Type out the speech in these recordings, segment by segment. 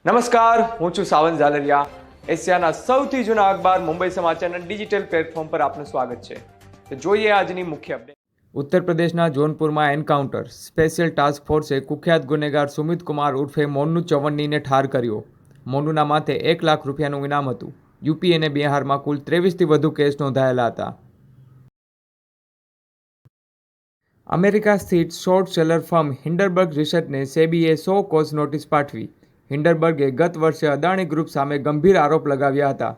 નમસ્કાર, હું છું સાવંત ઝાલરિયા. એશિયાના સૌથી જૂના અખબાર મુંબઈ સમાચારના ડિજિટલ પ્લેટફોર્મ પર આપનું સ્વાગત છે. તો જોઈએ આજની મુખ્ય અપડેટ. ઉત્તર પ્રદેશના જોનપુરમાં એન્કાઉન્ટર. સ્પેશિયલ ટાસ્ક ફોર્સે કુખ્યાત ગુનેગાર સુમિત કુમાર ઉર્ફે મોન્નુ ચવન્નીને ઠાર કર્યો. મોન્નુના માથે 1 લાખ રૂપિયાનું ઇનામ હતું. યુપી અને બિહારમાં કુલ 23થી વધુ કેસ નોંધાયેલા હતા. અમેરિકા સ્થિત શોર્ટ સેલર ફર્મ હિન્ડરબર્ગ રિસર્ચને સેબીએ 100 કોઝ નોટિસ પાઠવી. હિન્ડરબર્ગે ગત વર્ષે અદાણી ગ્રુપ સામે ગંભીર આરોપ લગાવ્યા હતા.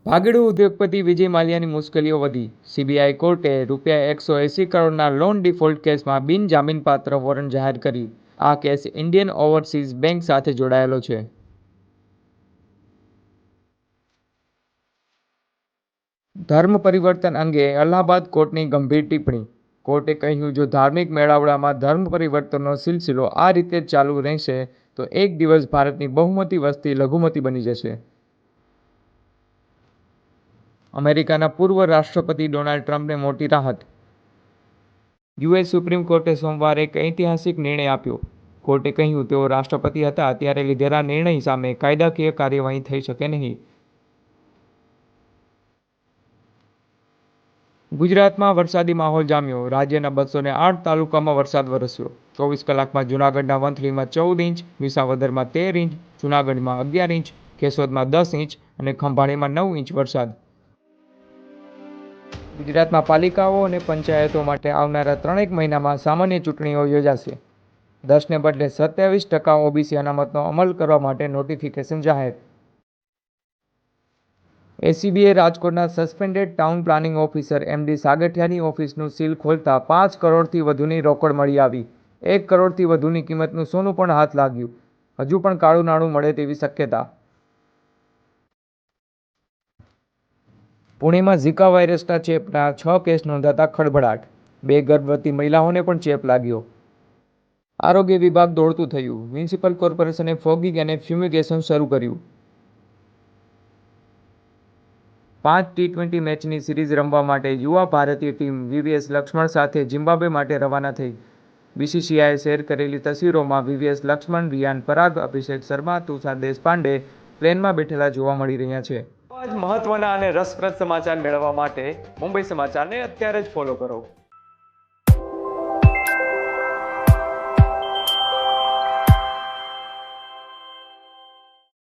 ભાગેડુ ઉદ્યોગપતિ વિજય માલ્યાની મુશ્કેલીઓ વધી. સીબીઆઈ કોર્ટે ₹180 કરોડના લોન ડિફોલ્ટ કેસમાં બિનજામીનપાત્ર વોરંટ જાહેર કરી. આ કેસ ઇન્ડિયન ઓવરસીઝ બેંક સાથે જોડાયેલો છે. ધર્મ પરિવર્તન અંગે અલ્હાબાદ કોર્ટની ગંભીર ટિપ્પણી. કોર્ટે કહ્યું, જો ધાર્મિક મેળાવડામાં ધર્મ પરિવર્તનનો સિલસિલો આ રીતે જ ચાલુ રહેશે તો એક દિવસ ભારતની બહુમતી વસ્તી લઘુમતી બની જશે. અમેરિકાના પૂર્વ રાષ્ટ્રપતિ ડોનાલ્ડ ટ્રમ્પને મોટી રાહત. યુએસ સુપ્રીમ કોર્ટે સોમવારે એક ઐતિહાસિક નિર્ણય આપ્યો. કોર્ટે કહ્યું, તેઓ રાષ્ટ્રપતિ હતા ત્યારે લીધેલા નિર્ણય સામે કાયદાકીય કાર્યવાહી થઈ શકે નહીં. ગુજરાતમાં વરસાદી માહોલ જામ્યો. રાજ્યના 208 તાલુકામાં વરસાદ વરસ્યો. 24 કલાકમાં જૂનાગઢના વંથલીમાં 14 ઇંચ, વિસાવદરમાં 13 ઇંચ, જૂનાગઢમાં 11 ઇંચ, કેશોદમાં 10 ઇંચ અને ખંભાળીમાં 9 ઇંચ વરસાદ. ગુજરાતમાં પાલિકાઓ અને પંચાયતો માટે આવનારા 3 મહિનામાં સામાન્ય ચૂંટણીઓ યોજાશે. 10ને બદલે 27% ઓબીસી અનામતનો અમલ કરવા માટે નોટિફિકેશન જાહેર. એસીબીએ રાજકોટના suspended town planning officer MD સાગઠિયાની ઓફિસનું સીલ ખોલતા 5 કરોડથી વધુની રોકડ મળી આવી. 1 કરોડથી વધુની કિંમતનું સોનું પણ હાથ લાગ્યું. હજુ પણ કાળું નાણું મળે તેવી શક્યતા. પુણેમાં ઝિકા વાયરસના ચેપના 6 કેસ નોંધાતા ખળભળાટ. 2 ગર્ભવતી મહિલાઓને પણ ચેપ લાગ્યો. આરોગ્ય વિભાગ દોડતું થયું. મ્યુનિસિપલ કોર્પોરેશને ફોગિંગ અને ફ્યુમિગેશન શરૂ કર્યું. 5 ટી20 મેચની સિરીઝ રમવા માટે યુવા ભારતીય ટીમ વીવીએસ લક્ષ્મણ સાથે ઝિમ્બાબ્વે માટે રવાના થઈ. બીસીસીઆઈએ શેર કરેલી તસવીરોમાં વીવીએસ લક્ષ્મણ, રિયાન પરાગ, અભિષેક શર્મા, તુષાર દેશપાંડે પ્લેનમાં બેઠેલા જોવા મળી રહ્યા છે. આવા જ મહત્વના અને રસપ્રદ સમાચાર મેળવવા માટે મુંબઈ સમાચારને અત્યારે જ ફોલો કરો.